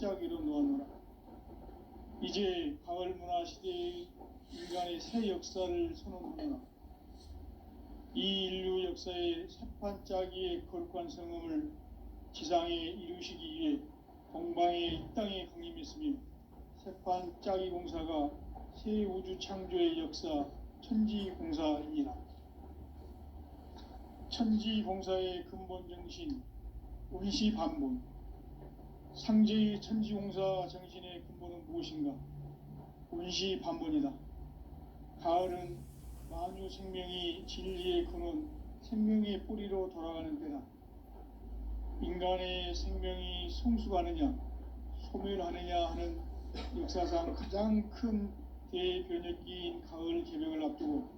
골짜기로 놓아놓으라. 이제 가을 문화 시대의 인간의 새 역사를 선언하노라. 이 인류 역사의 새판짜기의 거룩한 성음을 지상에 이루시기 위해 동방의 이 땅에 강림했으며 새판짜기 공사가 새 우주 창조의 역사 천지공사이니라. 천지공사의 근본 정신 운시반본. 상제의 천지공사 정신의 근본은 무엇인가? 운시반본이다. 가을은 만유 생명이 진리의 근원, 생명의 뿌리로 돌아가는 때다. 인간의 생명이 성숙하느냐, 소멸하느냐 하는 역사상 가장 큰 대변혁기인 가을 개벽을 앞두고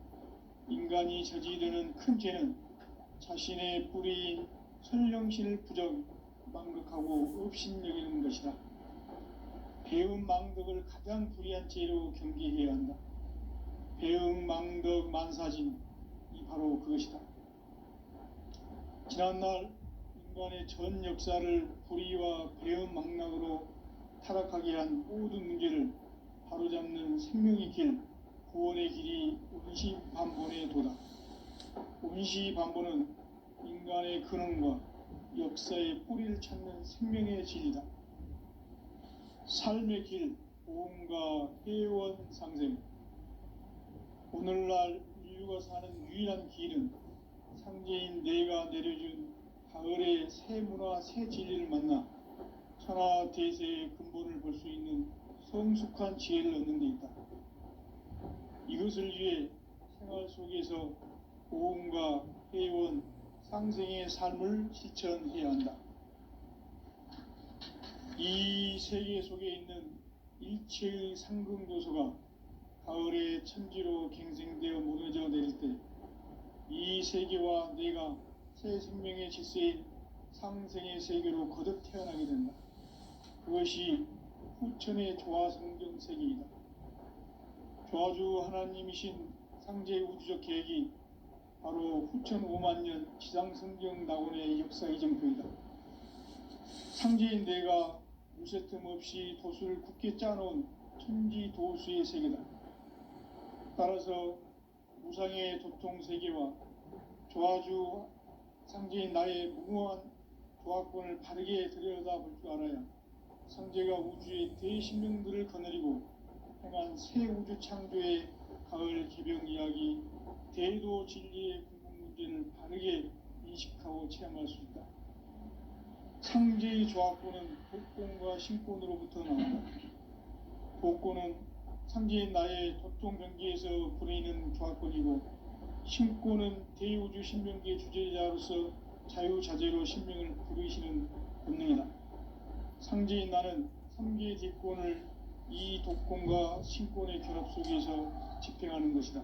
인간이 저지르는 큰 죄는 자신의 뿌리인 선령신을 부정, 망극하고 업신여기는 것이다. 배음 망덕을 가장 불의한 죄로 경계해야 한다. 배음 망덕 만사진이 바로 그것이다. 지난날 인간의 전 역사를 불의와 배음 망락으로 타락하게 한 모든 문제를 바로잡는 생명의 길, 구원의 길이 운시반본의 도다. 운시반본은 인간의 근원과 역사의 뿌리를 찾는 생명의 진리다. 삶의 길, 보험과 회원 상생. 오늘날 인류가 사는 유일한 길은 상제인 내가 내려준 가을의 새 문화, 새 진리를 만나 천하 대세의 근본을 볼 수 있는 성숙한 지혜를 얻는 데 있다. 이것을 위해 생활 속에서 보험과 회원, 상생의 삶을 실천해야 한다. 이 세계 속에 있는 일체의 상금도서가 가을의 천지로 갱생되어 무너져 내릴 때 이 세계와 내가 새 생명의 질서인 상생의 세계로 거듭 태어나게 된다. 그것이 후천의 조화성경 세계이다. 조화주 하나님이신 상제 우주적 계획이 바로 후천 5만년 지상성경 낙원의 역사 이정표이다. 상제인 내가 무쇠 틈 없이 도수를 굳게 짜놓은 천지도수의 세계다. 따라서 무상의 도통세계와 조화주 상제인 나의 무모한 조화권을 바르게 들여다볼 줄 알아야 상제가 우주의 대신명들을 거느리고 행한 새 우주 창조의 가을 개병 이야기, 대도 진리의 궁극 문제를 바르게 인식하고 체험할 수 있다. 상제의 조화권은 복권과 신권으로부터 나온다. 복권은 상제인 나의 도통 경계에서 부리는 조화권이고, 신권은 대우주 신명기의 주제자로서 자유자재로 신명을 부르시는 본능이다. 상제인 나는 3개의 대권을 이 독권과 신권의 결합 속에서 집행하는 것이다.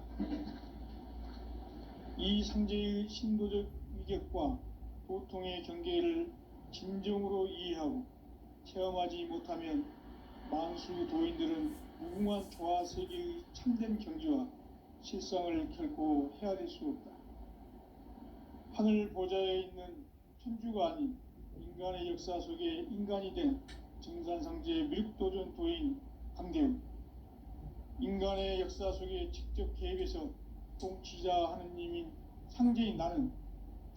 이 상제의 신도적 위격과 도통의 경계를 진정으로 이해하고 체험하지 못하면 만수 도인들은 무궁한 조화 세계의 참된 경지와 실상을 결코 헤아릴 수 없다. 하늘 보좌에 있는 천주가 아닌 인간의 역사 속에 인간이 된 증산상제 밀도전 도인 강대우. 인간의 역사 속에 직접 개입해서 통치자 하느님인 상제인 나는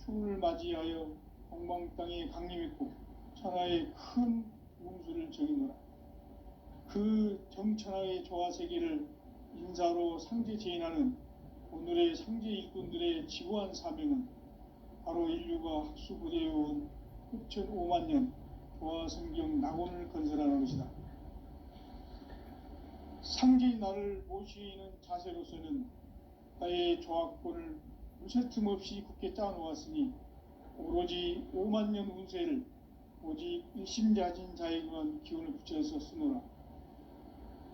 추운을 맞이하여 동방 땅에 강림했고 천하의 큰 운수를 정의노라. 그 정천하의 조화세계를 인사로 상제 제인하는 오늘의 상제 일꾼들의 지구한 사명은 바로 인류가 학수부대해온 후천 5만년 조화성경 낙원을 건설하는 것이다. 상제인 나를 모시는 자세로서는 나의 조화권을 무쇠 틈 없이 굳게 짜놓았으니 오로지 5만년 운세를 오직 일심자진 자에게만 기운을 붙여서 쓰노라.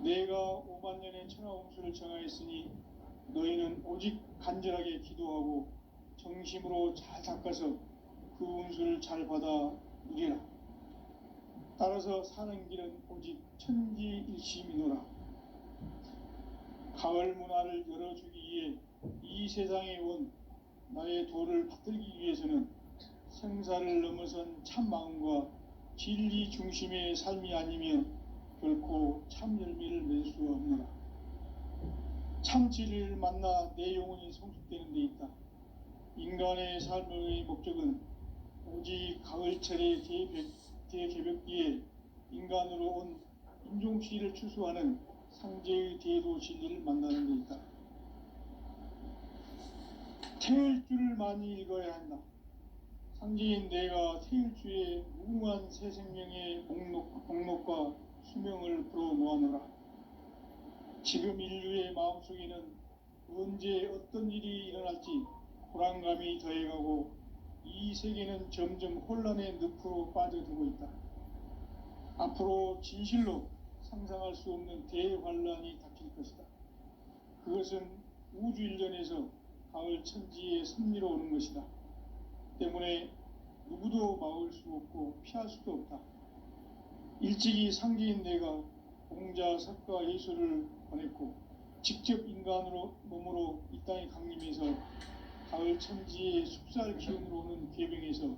내가 5만년의 천하운수를 정하였으니 너희는 오직 간절하게 기도하고 정심으로 잘 닦아서 그 운수를 잘 받아 누리라. 따라서 사는 길은 오직 천지일심이노라. 가을 문화를 열어주기 위해 이 세상에 온 나의 도를 받들기 위해서는 생사를 넘어선 참 마음과 진리 중심의 삶이 아니면 결코 참 열매를 맺을 수 없느라. 참 진리를 만나 내 영혼이 성숙되는 데 있다. 인간의 삶의 목적은 오직 가을철의 대개벽기에 인간으로 온 인종시를 추수하는 상제의 대도 진리를 만나는 데 있다. 태일주를 많이 읽어야 한다. 상제인 내가 태일주의 무궁한 새 생명의 목록과 수명을 풀어놓아노라. 지금 인류의 마음속에는 언제 어떤 일이 일어날지 불안감이 더해가고 이 세계는 점점 혼란의 늪으로 빠져들고 있다. 앞으로 진실로 상상할 수 없는 대환란이 닥칠 것이다. 그것은 우주 일전에서 가을 천지의 섭리로 오는 것이다. 때문에 누구도 막을 수 없고 피할 수도 없다. 일찍이 상제인 내가 공자, 석가, 예수를 보냈고 직접 인간으로 몸으로 이 땅에 강림해서 가을 천지의 숲살 기운으로 오는 괴병에서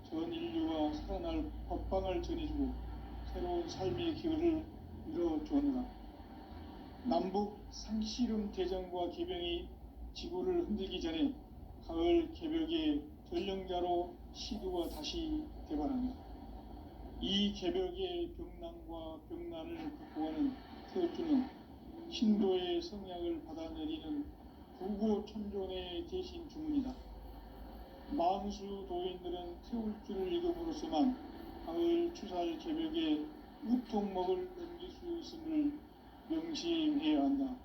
전 인류가 살아날 법방을 전해주고 새로운 삶의 기회를 이뤄주었노라. 남북 상씨름 대전과 개병이 지구를 흔들기 전에 가을 개벽의 전령자로 시두가 다시 대발한다. 이 개벽의 병난과 병난을 극복하는 태울주는 신도의 성약을 받아내리는 부고천존의 대신 주문이다. 만수 도인들은 태울주를 읽음으로써만 가을 추살 개벽의 우통목을 넘길 수 있음을 명심해야 한다.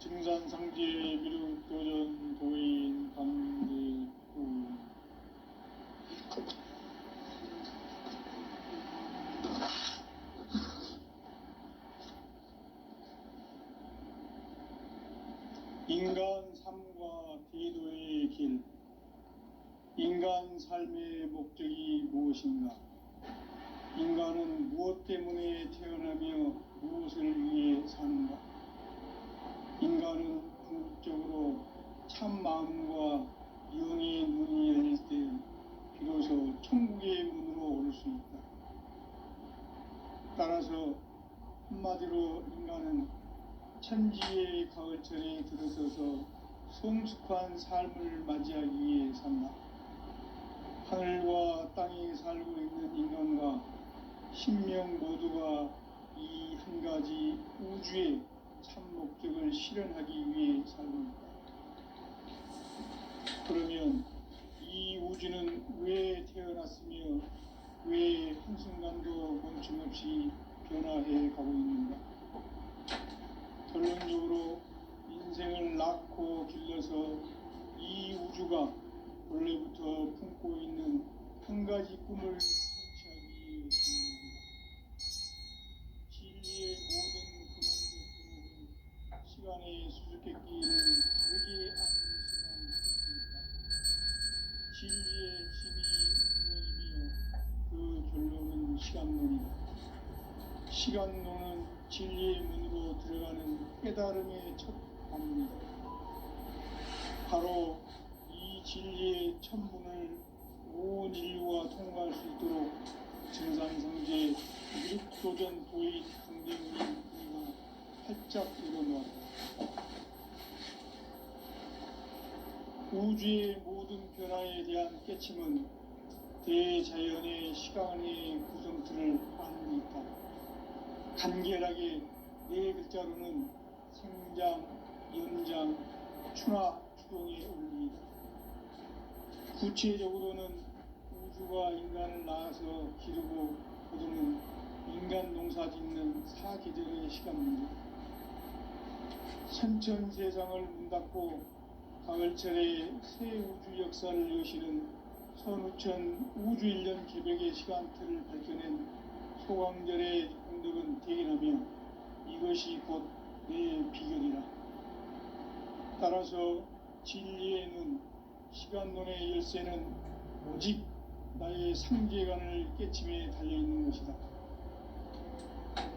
증산상제 미륵도전 도인 강대구. 인간 삶과 대도의 길. 인간 삶의 목적이 무엇인가? 인간은 무엇 때문에 태어나며 무엇을 위해 사는가? 인간은 궁극적으로 참 마음과 영의 문이 열릴 때 비로소 천국의 문으로 올 수 있다. 따라서 한마디로 인간은 천지의 가을철에 들어서서 성숙한 삶을 맞이하기 위해 산다. 하늘과 땅에 살고 있는 인간과 신명 모두가 이 한 가지 우주의 참 목적을 실현하기 위해 살고 있다. 그러면 이 우주는 왜 태어났으며 왜 한순간도 멈춤없이 변화해 가고 있는가? 결론적으로 인생을 낳고 길러서 이 우주가 원래부터 품고 있는 한 가지 꿈을 성취하기 위해 진행한다. 진리의 모든 근원적 근원은 시간의 수수께끼를 다르게 안을 수만 있다. 진리의 힘이 운명이며 그 결론은 시간론이다. 시간론은 진리의 문으로 들어가는 깨달음의 첫 관문이다. 바로 이 진리의 첫 문을 온 인류가 통과할 수 있도록 증산성제 미륵도전 도인 강대문이 우리가 활짝 열어놓았다. 우주의 모든 변화에 대한 깨침은 대자연의 시간의 구성틀을 아는 데 있다. 간결하게 네 글자로는 생장, 연장, 추나, 추동의 원리이다. 구체적으로는 우주가 인간을 낳아서 기르고 거두는 인간 농사 짓는 사계절의 시간 문제. 선천 세상을 문 닫고 가을철에 새 우주 역사를 여시는 선우천 우주 1년 개벽의 시간틀을 밝혀낸 소강절의 공덕은 대견하며 이것이 곧 내 비결이라. 따라서 진리의 눈, 시간론의 열쇠는 오직 나의 상계관을 깨침에 달려있는 것이다.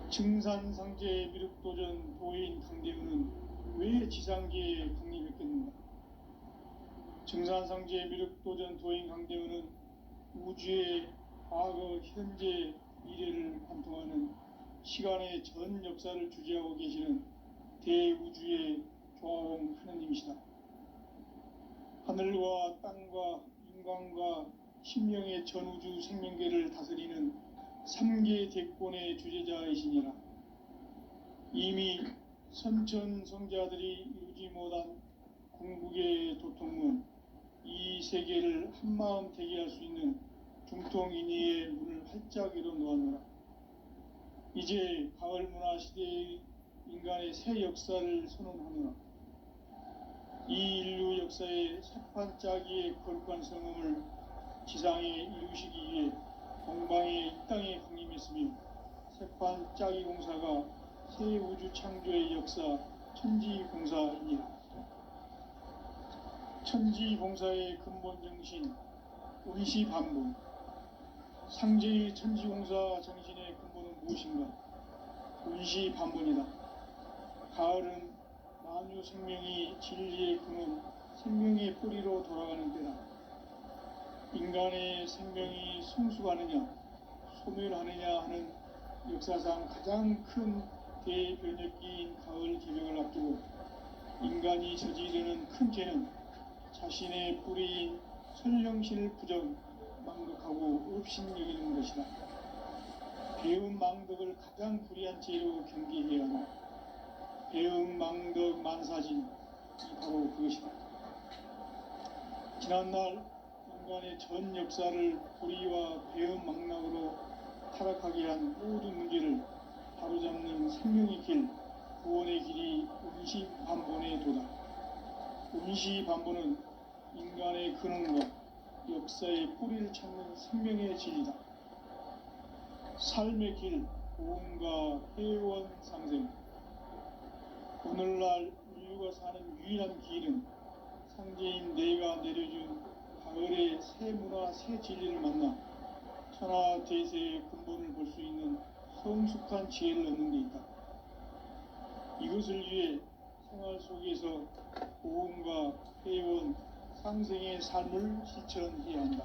증산상제 미륵도전 도인 강대우는 왜 지상계에 강림했겠는가? 증산상제 미륵도전 도인 강대우는 우주의 과거, 현재, 미래를 관통하는 시간의 전 역사를 주재하고 계시는 대우주의 조화홍 하느님이시다. 하늘과 땅과 인간과 신명의 전우주 생명계를 다스리는 삼계 대권의 주재자이시니라. 이미 선천성자들이 이루지 못한 궁극의 도통문, 이 세계를 한마음 되게 할 수 있는 중통인의의 문을 활짝 열어 놓았노라. 이제 가을 문화 시대의 인간의 새 역사를 선언하노라. 이 인류 역사의 새판짜기의 거룩한 성음을 지상에 이루시기 위해 동방의 이 땅에 강림했으며, 새판짜기 공사가 새 우주 창조의 역사 천지공사이니라. 천지공사의 근본 정신 운시반복. 상제의 천지공사 정신의 근본은 무엇인가? 운시반복이다. 가을은 만유 생명이 진리의 근원, 생명의 뿌리로 돌아가는 때다. 인간의 생명이 성숙하느냐, 소멸하느냐 하는 역사상 가장 큰 대변혁기인 가을 개명을 앞두고 인간이 저지르는 큰 죄는 자신의 뿌리인 선령신을 부정, 망덕하고 업신여기는 것이다. 배움 망덕을 가장 불의한 죄로 경계해야 한다. 배움 망덕 만사진이 바로 그것이다. 지난날 인간의 전 역사를 불의와 배움 망락으로 타락하게 한 모든 문제를 바로잡는 생명의 길, 구원의 길이 운시반본의 도다. 운시반본은 인간의 근원과 역사의 뿌리를 찾는 생명의 진리다. 삶의 길, 고음과 회원 상생. 오늘날 인류가 사는 유일한 길은 상제인 내가 내려준 가을의 새 문화, 새 진리를 만나 천하 대세의 근본을 볼 수 있는 성숙한 지혜를 얻는 데 있다. 이것을 위해 생활 속에서 고음과 회원, 상생의 삶을 실천해야 한다.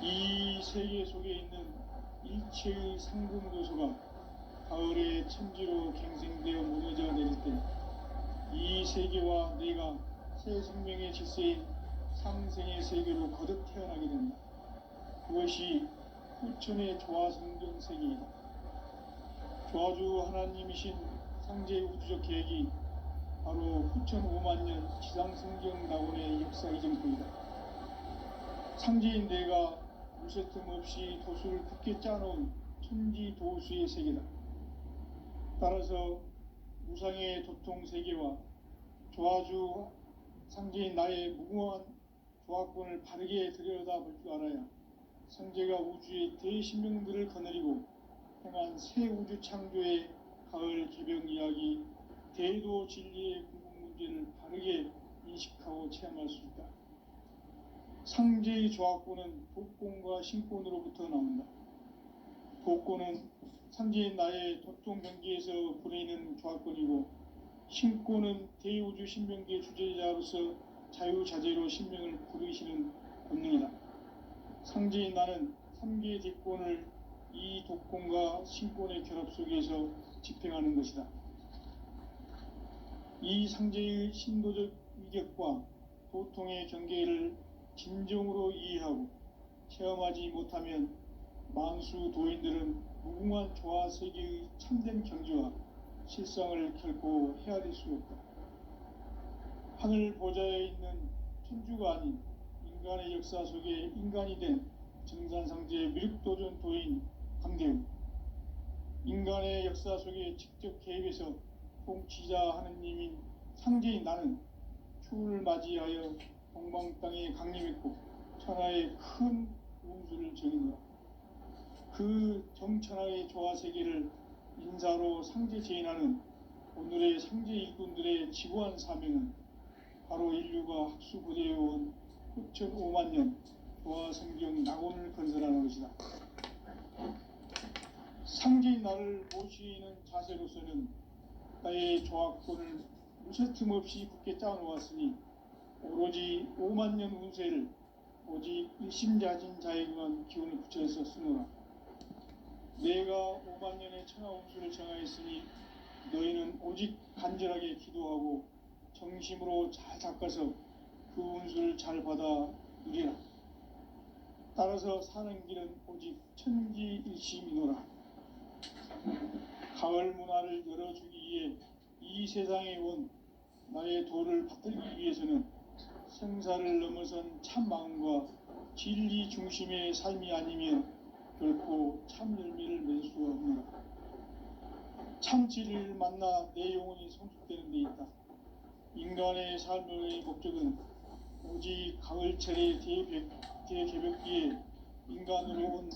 이 세계 속에 있는 일체의 상금도서가 가을의 천지로 갱생되어 무너져 내릴 때 이 세계와 내가 새 생명의 질서인 상생의 세계로 거듭 태어나게 된다. 그것이 후천의 조화성경 세계이다. 조화주 하나님이신 상제 우주적 계획이 바로 후천 5만 년 지상성경 낙원의 역사 이전부이다. 상제인 내가 무쇠 틈 없이 도수를 굳게 짜놓은 천지 도수의 세계다. 따라서 무상의 도통 세계와 조화주 상제인 나의 무궁한 조화권을 바르게 들여다볼 줄 알아야 상제가 우주의 대신명들을 거느리고 행한 새 우주 창조의 가을 개병 이야기, 대도 진리의 궁극 문제를 바르게 인식하고 체험할 수 있다. 상제의 조화권은 독권과 신권으로부터 나온다. 독권은 상제인 나의 도통 경계에서 보내는 조화권이고, 신권은 대우주 신명계 주제자로서 자유자재로 신명을 부르시는 권능이다. 상제인 나는 3개 대권을 이 독권과 신권의 결합 속에서 집행하는 것이다. 이 상제의 신도적 위격과 도통의 경계를 진정으로 이해하고 체험하지 못하면 만수 도인들은 무궁한 조화 세계의 참된 경지와 실상을 결코 헤아릴 수 없다. 하늘 보좌에 있는 천주가 아닌 인간의 역사 속에 인간이 된 정산상제의 미륵도전 도인 강대우, 인간의 역사 속에 직접 개입해서 통치자 하느님인 상제인 나는 추운을 맞이하여 동방 땅에 강림했고 천하의 큰 운수를 정했노라. 그 정천하의 조화 세계를 인사로 상제 제인하는 오늘의 상제 일꾼들의 지구한 사명은 바로 인류가 학수고대해온 후천 5만 년 조화 성경 낙원을 건설하는 것이다. 상제인 나를 모시는 자세로서는 나의 조화권을 무쇠 틈 없이 굳게 짜놓았으니 오로지 5만 년 운세를 오직 일심자진 자에게만 기운을 붙여서 쓰노라. 내가 5만 년의 천하 운수를 정하였으니 너희는 오직 간절하게 기도하고 정심으로 잘 닦아서 그 운수를 잘 받아 누리라. 따라서 사는 길은 오직 천지일심이노라. 가을 문화를 열어주기 위해 이 세상에 온 나의 도를 받들기 위해서는 생사를 넘어선 참 마음과 진리 중심의 삶이 아니면 결코 참 열매를 맺을 수가 없노라. 참 진리를 만나 내 영혼이 성숙되는 데 있다. 인간의 삶의 목적은 오직 가을철의 대개벽기에 인간으로 온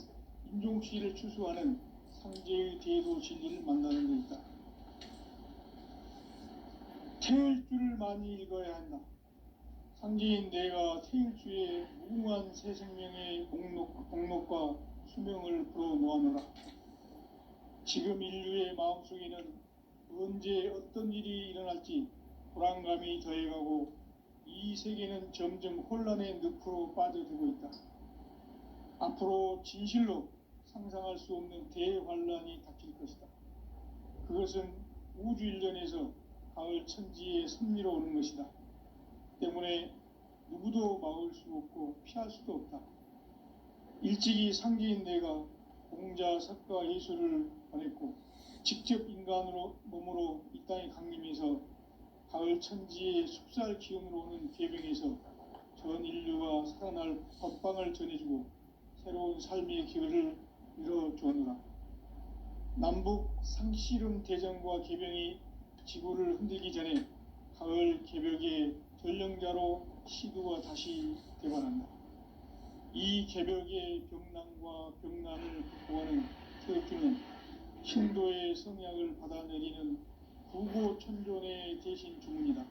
인종시를 추수하는 상제의 대도 진리를 만나는 데 있다. 태을 줄을 많이 읽어야 한다. 상제인 내가 태일주의 무궁한 새 생명의 목록과 수명을 불어놓아노라. 지금 인류의 마음속에는 언제 어떤 일이 일어날지 불안감이 더해가고 이 세계는 점점 혼란의 늪으로 빠져들고 있다. 앞으로 진실로 상상할 수 없는 대환란이 닥칠 것이다. 그것은 우주 일련에서 가을 천지의 섭리로 오는 것이다. 때문에 누구도 막을 수 없고 피할 수도 없다. 일찍이 상제인 내가 공자, 석가, 예수를 보냈고 직접 인간으로 몸으로 이 땅에 강림해서 가을 천지의 숲살 기운으로 오는 계병에서 전 인류가 살아날 법방을 전해주고 새로운 삶의 기회를 이뤄주었노라. 남북 상씨름 대전과 계병이 지구를 흔들기 전에 가을 개벽의 전령자로 시두가 다시 되관한다. 이 개벽의 병난과 병난을 극복하는 태극기는 신도의 성약을 받아내리는 구고천존의 대신 주문이다.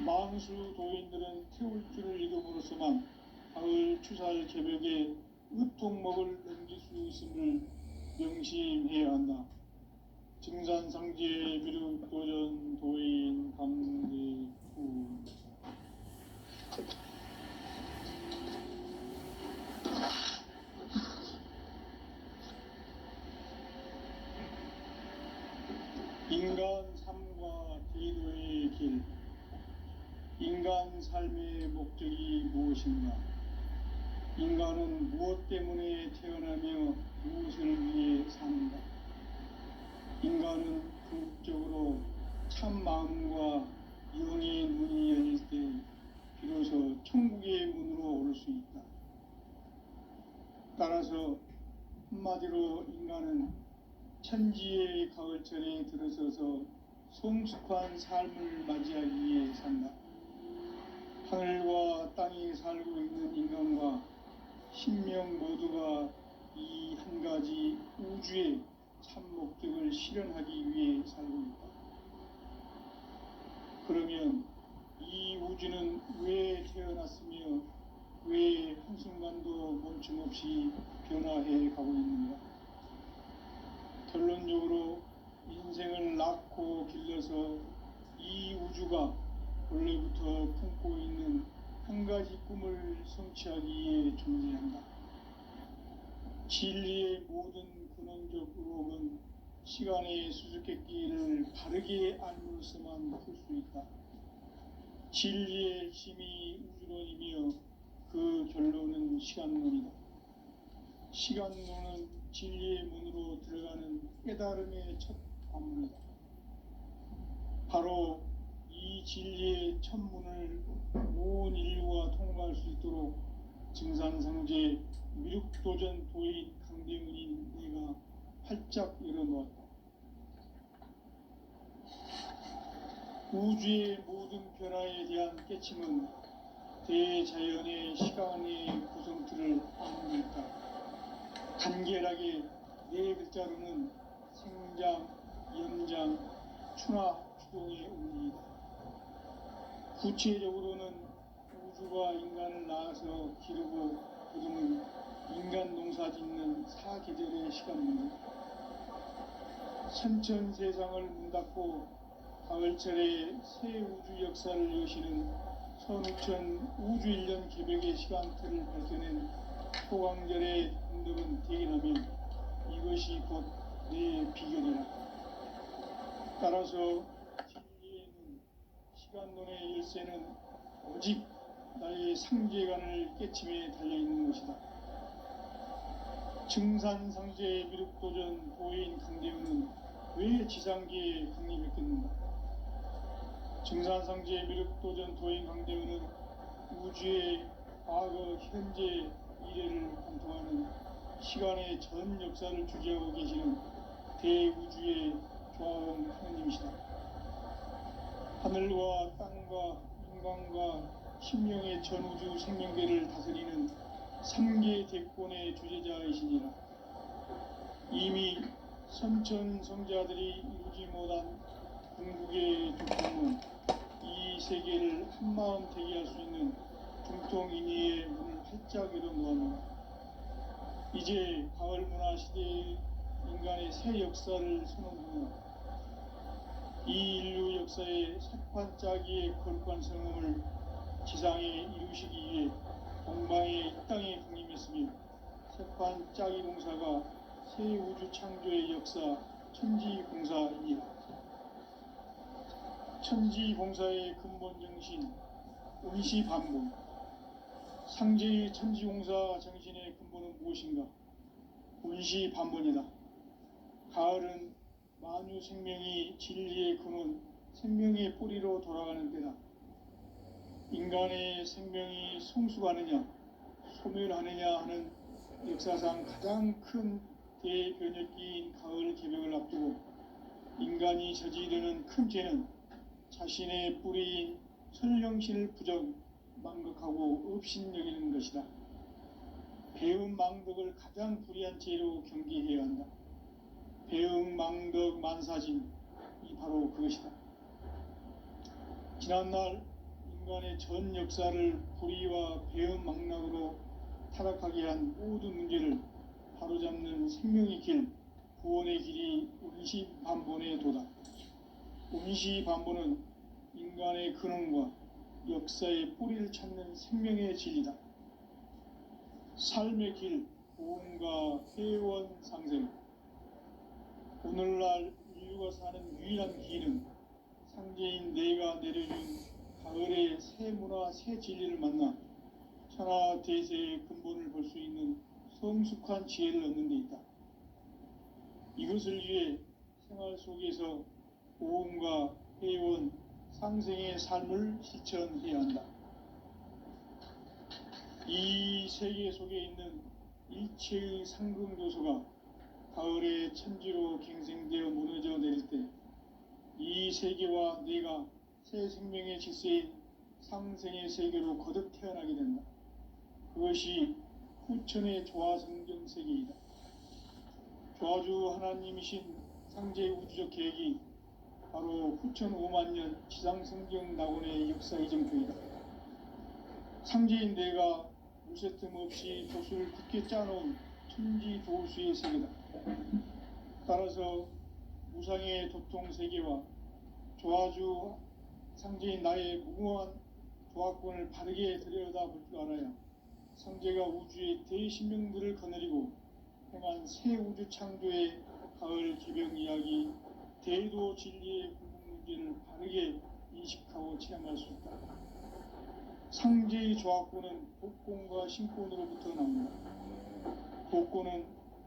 망수 도인들은 태울 줄을 읽음으로써만 가을 추살 개벽의 으통목을 넘길 수 있음을 명심해야 한다. 증산상제 미륵도전 도인 감대후. 인간 삶과 제도의 길. 인간 삶의 목적이 무엇인가? 인간은 무엇 때문에 태어나며 무엇을 위해 사는가? 인간은 궁극적으로 참 마음과 영의 문이 열릴 때 비로소 천국의 문으로 오를 수 있다. 따라서 한마디로 인간은 천지의 가을철에 들어서서 성숙한 삶을 맞이하기 위해 산다. 하늘과 땅에 살고 있는 인간과 신명 모두가 이 한 가지 우주의 참 목적을 실현하기 위해 살고 있다. 그러면 이 우주는 왜 태어났으며 왜 한순간도 멈춤없이 변화해 가고 있는가? 결론적으로 인생을 낳고 길러서 이 우주가 원래부터 품고 있는 한 가지 꿈을 성취하기 위해 존재한다. 진리의 모든 근원적 의혹은 시간의 수수께끼를 바르게 알므로서만 풀 수 있다. 진리의 힘이 우주론이며 그 결론은 시간론이다. 시간론은 진리의 문으로 들어가는 깨달음의 첫 관문이다. 바로 이 진리의 첫 문을 온 인류가 통과할 수 있도록 증산상제 미륵도전 도인 강대문인 내가 활짝 열어놓았다. 우주의 모든 변화에 대한 깨침은 대자연의 시간의 구성틀을 암호했다. 간결하게 네 글자로는 생장, 연장, 추나, 추동의 원리이다. 구체적으로는 우주가 인간을 낳아서 기르고 거두는 인간 농사 짓는 사계절의 시간입니다. 선천 세상을 문 닫고 가을철에 새 우주 역사를 여시는 선우천 우주일년 개벽의 시간틀을 밝혀낸 소강절의 흔적은 대견하며 이것이 곧 내 비결이라. 따라서 진리에는 시간론의 열쇠는 오직 나의 상제관을 깨침에 달려있는 것이다. 증산상제 미륵도전 도인 강대우는 왜 지상계에 강림했겠는가? 증산상제 미륵도전 도인 강대우는 우주의 과거, 현재, 미래를 관통하는 시간의 전 역사를 주재하고 계시는 대우주의 조화원 하느님이시다. 하늘과 땅과 인간과 신명의 전우주 생명계를 다스리는 3계 대권의 주재자이시니라. 이미 선천성자들이 이루지 못한 궁극의 조건은 이 세계를 한마음 대기할 수 있는 중통인의의 문을 활짝 열어놓았노라. 이제 가을 문화 시대의 인간의 새 역사를 선언하노라. 이 인류 역사의 색판짜기의 거룩한 성음을 지상에 이루시기 위해 동방의 이 땅에 강림했으며 색판짜기 공사가 새 우주 창조의 역사 천지공사이니라. 천지공사의 근본 정신 운시반본. 상제의 천지공사 정신의 근본은 무엇인가? 운시반본이다. 가을은 만유 생명이 진리의 근원, 생명의 뿌리로 돌아가는 때다. 인간의 생명이 성숙하느냐, 소멸하느냐 하는 역사상 가장 큰 대변혁기인 가을 개벽을 앞두고 인간이 저지르는 큰 죄는 자신의 뿌리인 선령신을 부정, 망극하고 업신여기는 것이다. 배음 망덕을 가장 불의한 죄로 경계해야 한다. 배음 망덕 만사진이 바로 그것이다. 지난날 인간의 전 역사를 불의와 배음 망락으로 타락하게 한 모든 문제를 바로잡는 생명의 길, 구원의 길이 운시반본의 도다. 운시반본은 인간의 근원과 역사의 뿌리를 찾는 생명의 진리다. 삶의 길, 보험과 회원 상생. 오늘날 인류가 사는 유일한 길은 상제인 내가 내려준 가을의 새 문화, 새 진리를 만나 천하 대세의 근본을 볼 수 있는 성숙한 지혜를 얻는 데 있다. 이것을 위해 생활 속에서 보험과 회원, 상생의 삶을 실천해야 한다. 이 세계 속에 있는 일체의 상승도서가 가을의 천지로 갱생되어 무너져 내릴 때 이 세계와 내가 새 생명의 질서인 상생의 세계로 거듭 태어나게 된다. 그것이 후천의 조화성경 세계이다. 조화주 하나님이신 상제 우주적 계획이 바로 후천 5만년 지상성경 낙원의 역사 이정표이다. 상제인 내가 무쇠 틈 없이 도수를 굳게 짜놓은 천지 도수의 세계다. 따라서 무상의 도통 세계와 조화주 상제인 나의 무궁한 조화권을 바르게 들여다볼 줄 알아야 상제가 우주의 대신명들을 거느리고 행한 새 우주 창조의 가을 개벽 이야기, 대도 진리의 궁극 문제를 바르게 인식하고 체험할 수 있다. 상제의 조화권은 복권과 신권으로부터 나옵니다. 복권은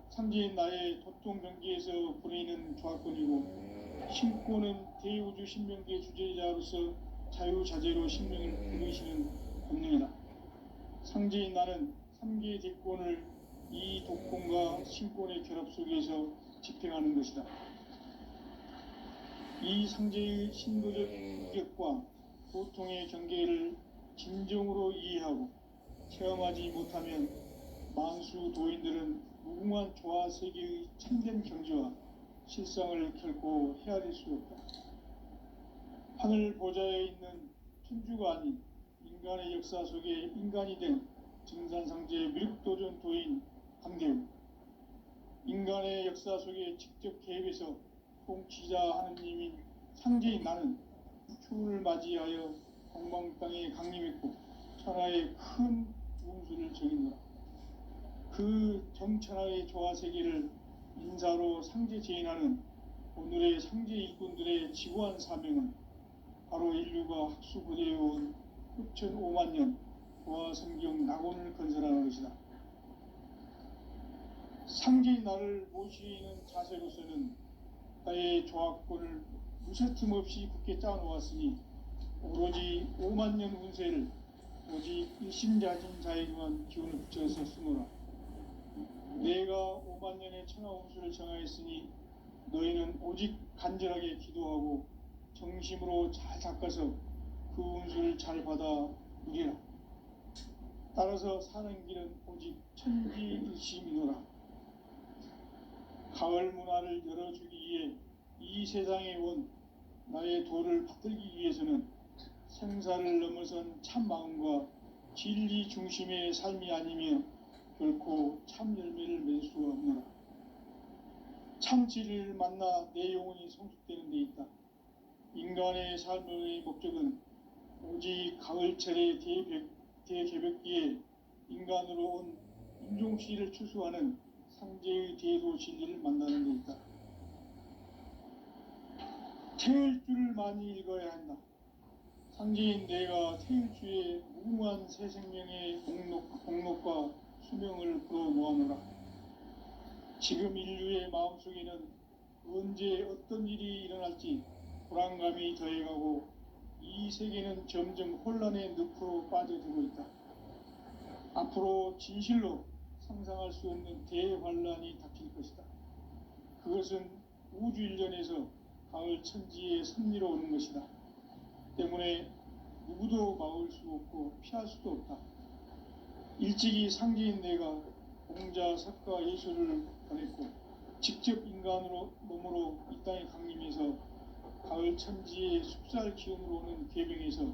상제인 나의 도통 경계에서 보내는 조화권이고, 신권은 대우주 신명계 주제자로서 자유자재로 신명을 이루시는 권능이다. 상제인 나는 3개 대권을 이 독권과 신권의 결합 속에서 집행하는 것이다. 이 상제의 신도적 인격과 보통의 경계를 진정으로 이해하고 체험하지 못하면 만수 도인들은 무궁한 조화 세계의 참된 경지와 실상을 결코 헤아릴 수 없다. 하늘 보좌에 있는 천주가 아닌 인간의 역사 속에 인간이 된 증산상제 미륵도전 도인 강대우. 인간의 역사 속에 직접 개입해서 통치자 하느님인 상제인 나는 추운을 맞이하여 동방 땅에 강림했고 천하에 큰 운수를 정했노라. 그 정천하의 조화 세계를 인사로 상제 제인하는 오늘의 상제 일꾼들의 지구한 사명은 바로 인류가 학수고대해온 흡천 5만 년 조화 성경 낙원을 건설하는 것이다. 상제의 나를 모시는 자세로서는 나의 조합권을 무쇠틈 없이 굳게 짜놓았으니 오로지 5만 년 운세를 오직 일심자진 자에게만 기운을 붙여서 쓰노라. 내가 5만 년의 천하 운수를 정하였으니 너희는 오직 간절하게 기도하고 정심으로 잘 닦아서 그 운수를 잘 받아 누리라. 따라서 사는 길은 오직 천지일심이노라. 가을 문화를 열어주기 위해 이 세상에 온 나의 도를 받들기 위해서는 생사를 넘어선 참 마음과 진리 중심의 삶이 아니며 결코 참 열매를 맺을 수가 없노라. 참 진리를 만나 내 영혼이 성숙되는 데 있다. 인간의 삶의 목적은 오직 가을철의 대개벽기에 인간으로 온 인종씨를 추수하는 상제의 대도 진리를 만나는 데 있다. 태일주를 많이 읽어야 한다. 상제인 내가 태일주의 무궁한 새 생명의 공록과 수명을 불어모아노라. 지금 인류의 마음속에는 언제 어떤 일이 일어날지 불안감이 더해가고 이 세계는 점점 혼란의 늪으로 빠져들고 있다. 앞으로 진실로 상상할 수 없는 대환란이 닥칠 것이다. 그것은 우주 일련에서 가을 천지의 섭리로 오는 것이다. 때문에 누구도 막을 수 없고 피할 수도 없다. 일찍이 상제인 내가 공자, 석가, 예수를 보냈고 직접 인간으로 몸으로 이 땅에 강림해서 가을 천지의 숲살 기운으로 오는 계명에서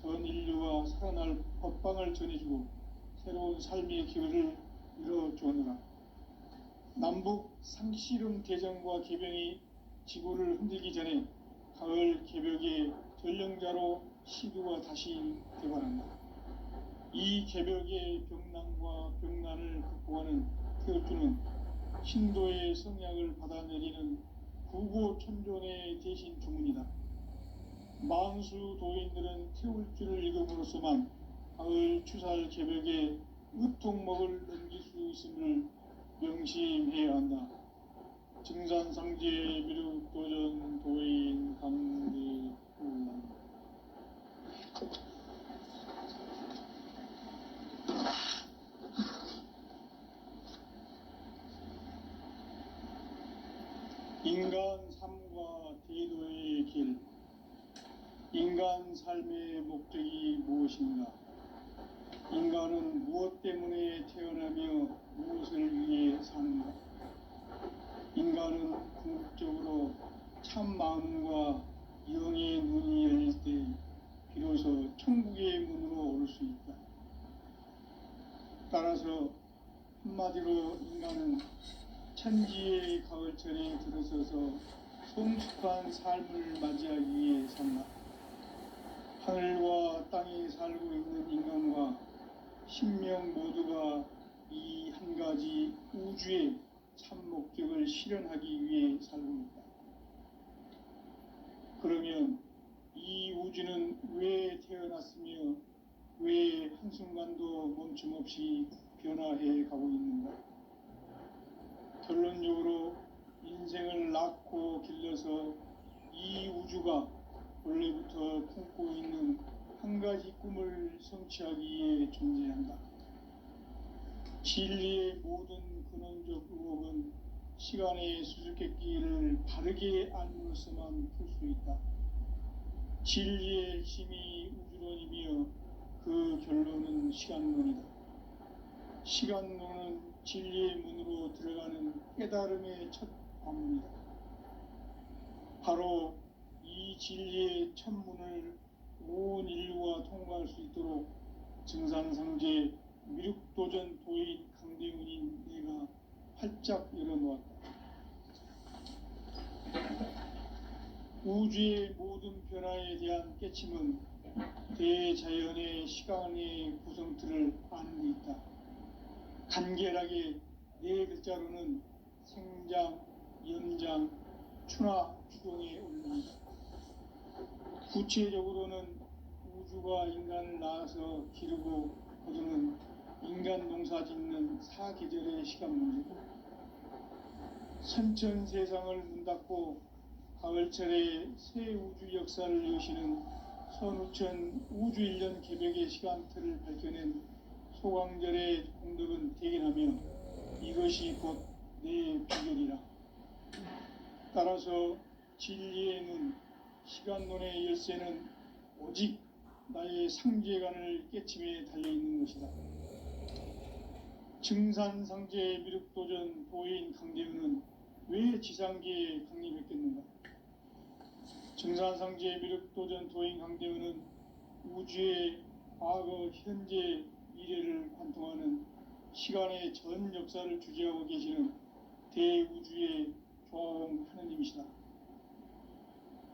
전 인류와 살아날 법방을 전해주고 새로운 삶의 기회를 이뤄주었노라. 남북 상씨름 대전과 계병이 지구를 흔들기 전에 가을 개벽의 전령자로 시두가 다시 되관한다. 이 개벽의 병난과 병난을 극복하는 태울주는 신도의 성약을 받아내리는 구고천존의 대신 주문이다. 만수 도인들은 태울주를 읽음으로써만 가을 추살 개벽에 으통먹을 넘길 수 있음을 명심해야 한다. 증산상제 미륵도전 도인 강대훈. 인간 삶과 대도의 길. 인간 삶의 목적이 무엇인가? 인간은 무엇 때문에 태어나며 무엇을 위해 사는가? 인간은 궁극적으로 참 마음과 영의 문이 열릴 때 비로소 천국의 문으로 오를 수 있다. 따라서 한마디로 인간은 천지의 가을철에 들어서서 성숙한 삶을 맞이하기 위해 산다. 하늘과 땅에 살고 있는 인간과 신명 모두가 이 한 가지 우주의 참 목적을 실현하기 위해 살고 있다. 그러면 이 우주는 왜 태어났으며 왜 한순간도 멈춤없이 변화해 가고 있는가? 결론적으로 인생을 낳고 길러서 이 우주가 원래부터 품고 있는 한 가지 꿈을 성취하기 위해 존재한다. 진리의 모든 근원적 의혹은 시간의 수수께끼를 바르게 알므로서만 풀 수 있다. 진리의 힘이 우주론이며 그 결론은 시간론이다. 시간론은 진리의 문으로 들어가는 깨달음의 첫 관문이다. 바로 이 진리의 첫 문을 온 인류가 통과할 수 있도록 증산상제 미륵도전 도인 강대훈인 내가 활짝 열어놓았다. 우주의 모든 변화에 대한 깨침은 대자연의 시간의 구성틀을 아는 데 있다. 간결하게 네 글자로는 생장, 연장, 추나 추동에 올립니다. 구체적으로는 우주가 인간을 낳아서 기르고 거두는 인간 농사 짓는 사계절의 시간 문제고, 선천 세상을 문 닫고 가을철에 새 우주 역사를 여시는 선우천 우주일년 개벽의 시간틀을 밝혀낸 소강절의 공덕은 대견하며 이것이 곧 내 비결이라. 따라서 진리의 눈, 시간론의 열쇠는 오직 나의 상제관을 깨침에 달려있는 것이다. 증산상제 미륵도전 도인 강재훈은 왜 지상계에 강림했겠는가? 증산상제 미륵도전 도인 강재훈은 우주의 과거, 현재, 미래를 관통하는 시간의 전 역사를 주재하고 계시는 대우주의 조화원 하느님이시다.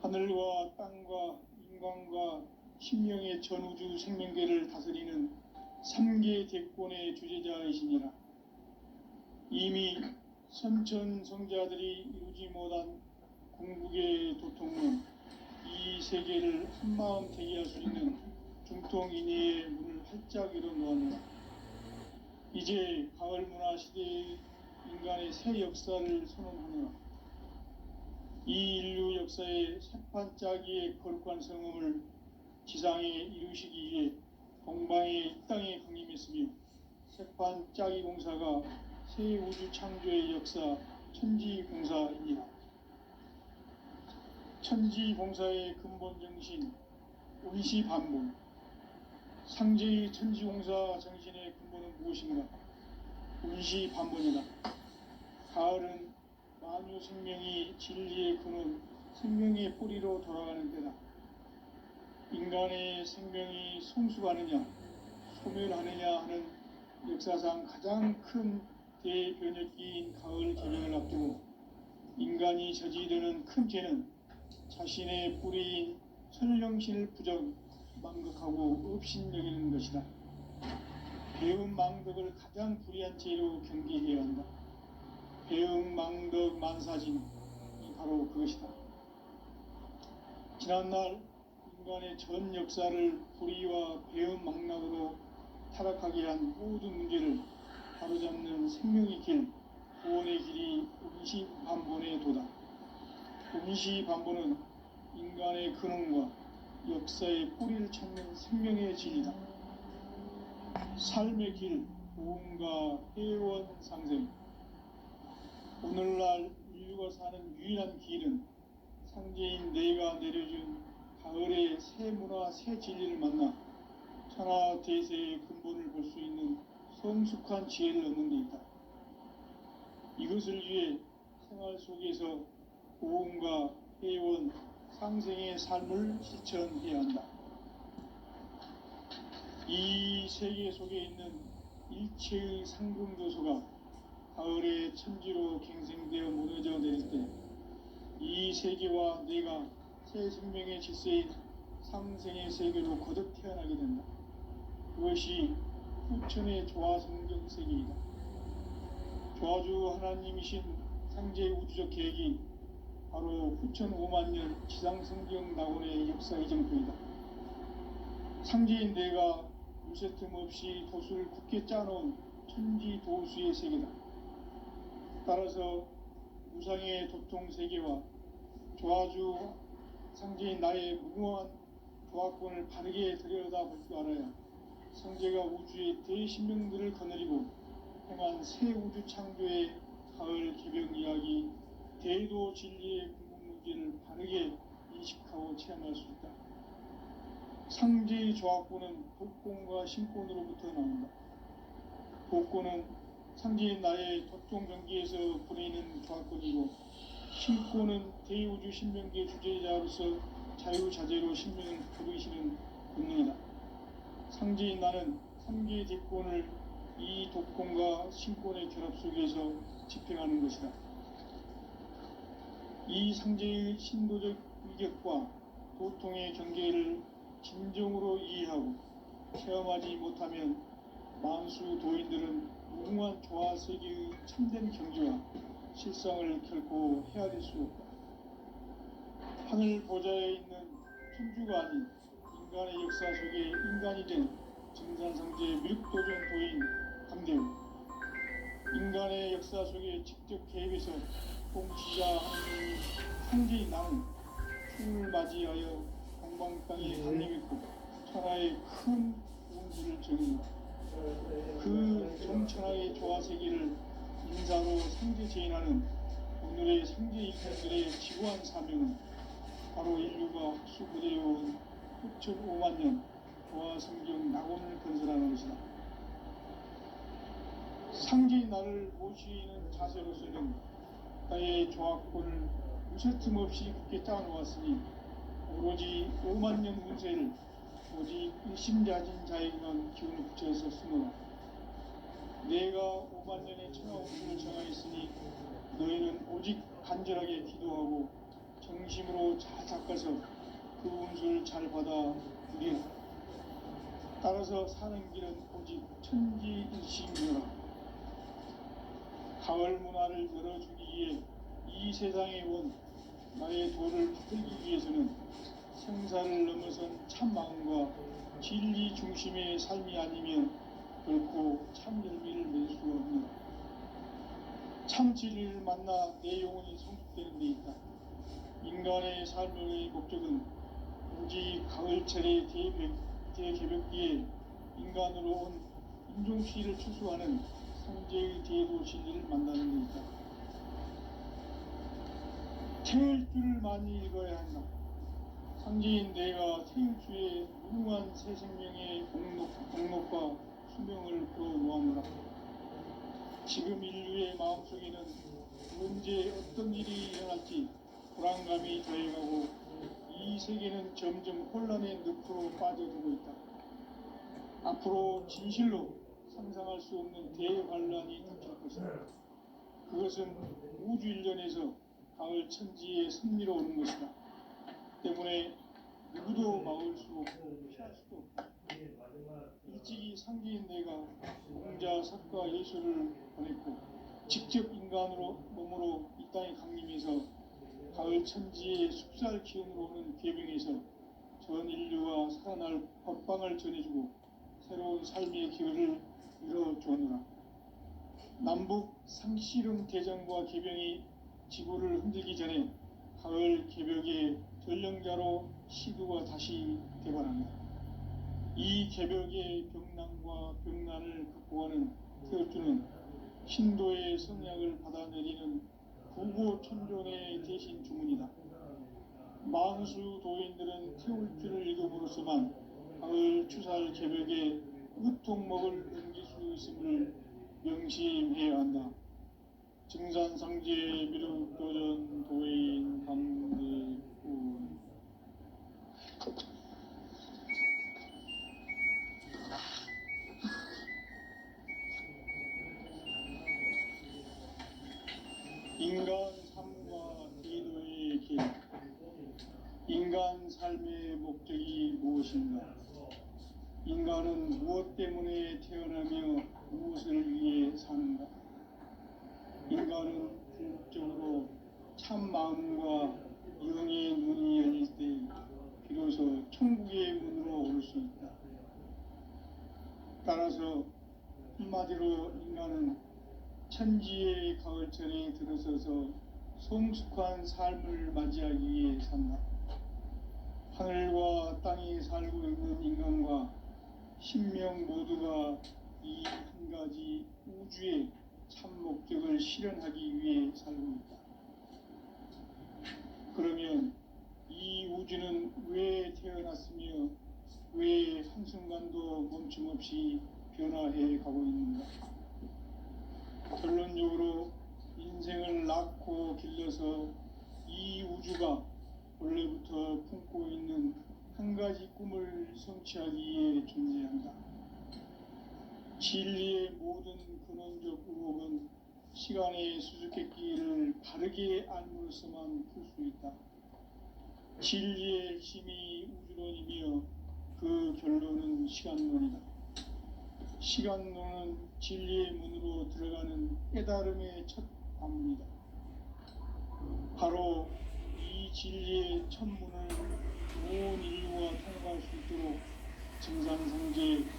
하늘과 땅과 인간과 신명의 전우주 생명계를 다스리는 3계 대권의 주재자이시니라. 이미 선천성자들이 이루지 못한 궁극의 도통은 이 세계를 한마음 대기할 수 있는 중통인의의 문을 활짝 열어놓았노라. 이제 가을 문화 시대의 인간의 새 역사를 선언하노라. 이 인류 역사의 새판짜기의 거룩한 성음을 지상에 이루시기 위해 동방의 이 땅에 강림했으며, 새판짜기 공사가 새 우주 창조의 역사 천지공사이니라. 천지공사의 근본 정신 운시반본, 상제의 천지공사 정신의 근본은 무엇인가? 운시반본이다. 가을은 만유 생명이 진리의 근원, 생명의 뿌리로 돌아가는 때다. 인간의 생명이 성숙하느냐, 소멸하느냐 하는 역사상 가장 큰 대변혁기인 가을 개명을 앞두고 인간이 저지르는 큰 죄는 자신의 뿌리인 설령신을 부정, 망극하고 업신여기는 것이다. 배움 망덕을 가장 불의한 죄로 경계해야 한다. 배움 망덕 만사진이 바로 그것이다. 지난날 인간의 전 역사를 불의와 배움 망락으로 타락하게 한 모든 문제를 바로잡는 생명의 길, 구원의 길이 운시반본의 도다. 운시반본은 인간의 근원과 역사의 뿌리를 찾는 생명의 진리다. 삶의 길, 도움과 회원 상생. 오늘날 인류가 사는 유일한 길은 상제인 내가 내려준 가을의 새 문화, 새 진리를 만나 천하 대세의 근본을 볼 수 있는 성숙한 지혜를 얻는 데 있다. 이것을 위해 생활 속에서 보험과 회원, 상생의 삶을 실천해야 한다. 이 세계 속에 있는 일체의 상금조소가 가을의 천지로 갱생되어 무너져 내릴 때 이 세계와 내가 새 생명의 질서인 상생의 세계로 거듭 태어나게 된다. 그것이 후천의 조화성경 세계이다. 조화주 하나님이신 상제의 우주적 계획이 바로 후천 5만년 지상성경 낙원의 역사 이정표이다. 상제인 내가 유세틈 없이 도수를 굳게 짜놓은 천지 도수의 세계다. 따라서 무상의 도통 세계와 조화주 상제인 나의 무궁한 조화권을 바르게 들여다볼 줄 알아야 상제가 우주의 대신명들을 거느리고 행한 새 우주 창조의 가을 개벽 이야기, 대도 진리의 궁극 문제를 바르게 인식하고 체험할 수 있다. 상제의 조화권은 독권과 신권으로부터 나온다. 독권은 상제인 나의 도통 경기에서 보내는 조화권이고, 신권은 대우주 신명계 주제자로서 자유자재로 신명을 부르시는 권능이다. 상제인 나는 3개 대권을 이 독권과 신권의 결합 속에서 집행하는 것이다. 이 상제의 신도적 위격과 도통의 경계를 진정으로 이해하고 체험하지 못하면 만수 도인들은 무궁한 조화 세계의 참된 경지와 실상을 결코 헤아릴 수 없다. 하늘 보좌에 있는 천주가 아닌 인간의 역사 속에 인간이 된 증산상제 미륵도전 도인 강대우, 인간의 역사 속에 직접 개입해서 통치자 하느님이 상제인 나는 춤을 맞이하여 동방 땅에 강림했고 천하의 큰 운수를 정의한다. 그 정천하의 조화세계를 인사로 상제 제인하는 오늘의 상제 일꾼들의 지구한 사명은 바로 인류가 학수부대해온 6,5만 년 조화성경 낙원을 건설하는 것이다. 상제의 나를 모시는 자세로서는 나의 조화권을 무쇠틈 없이 굳게 짜놓았으니 오로지 5만 년 운세를 오직 일심자진 자에게만 기운을 붙여서 쓰노라. 내가 5만 년의 천하 운수를 정하였으니 너희는 오직 간절하게 기도하고 정심으로 잘 닦아서 그 운수를 잘 받아 누리라. 따라서 사는 길은 오직 천지일심이라. 가을 문화를 열어주기 위해 이 세상에 온 나의 도를 붙들기 위해서는 생사를 넘어선 참 마음과 진리 중심의 삶이 아니면 결코 참 열매를 맺을 수가 없노라. 참 진리를 만나 내 영혼이 성숙되는 데 있다. 인간의 삶의 목적은 오직 가을철의 대개벽기에 인간으로 온 인종시를 추수하는 상제의 대도 진리를 만나는 데 있다. 태일주를 많이 읽어야 한다. 상제인 내가 태일주의 무궁한 새 생명의 공록과 수명을 풀어놓았노라. 지금 인류의 마음속에는 언제 어떤 일이 일어날지 불안감이 더해가고 이 세계는 점점 혼란의 늪으로 빠져들고 있다. 앞으로 진실로 상상할 수 없는 대환란이 닥칠 것이다. 그것은 우주 일련에서 가을 천지에 승리로 오는 것이다. 때문에 누구도 막을 수 없고 피할 수도 없다. 일찍이 상제인 내가 공자, 석가, 예수를 보냈고 직접 인간으로 몸으로 이 땅에 강림해서 가을 천지의 숲살 기운으로 오는 계병에서 전 인류가 살아날 법방을 전해주고 새로운 삶의 기회를 열어주었노라. 남북 상씨름 대전과 계병이 지구를 흔들기 전에 가을 개벽의 전령자로 시두가 다시 개발합니다. 이 개벽의 병난과 병난을 극복하는 태울주는 신도의 성약을 받아내리는 구고천존의 대신 주문이다. 만수 도인들은 태울주를 읽음으로써만 가을 추살 개벽의 으통목을 넘길 수 있음을 명심해야 한다. 증산상제 미륵도전 도인 강대훈. 인간 삶과 기도의 길. 인간 삶의 목적이 무엇인가? 인간은 무엇 때문에 태어나며 무엇을 위해 사는가? 인간은 궁극적으로 참 마음과 영의 눈이 열릴 때 비로소 천국의 문으로 올 수 있다. 따라서 한마디로 인간은 천지의 가을철에 들어서서 성숙한 삶을 맞이하기 위해 산다. 하늘과 땅에 살고 있는 인간과 신명 모두가 이 한 가지 우주의 참 목적을 실현하기 위해 살고 있다. 그러면 이 우주는 왜 태어났으며 왜 한순간도 멈춤없이 변화해 가고 있는가? 결론적으로 인생을 낳고 길러서 이 우주가 원래부터 품고 있는 한 가지 꿈을 성취하기 위해 존재한다. 진리의 모든 근원적 의혹은 시간의 수수께끼를 바르게 알므로서만 풀 수 있다. 진리의 핵심이 우주론이며 그 결론은 시간론이다. 시간론은 진리의 문으로 들어가는 깨달음의 첫 관문이다. 바로 이 진리의 첫 문을 온 인류가 통과할 수 있도록 증산상제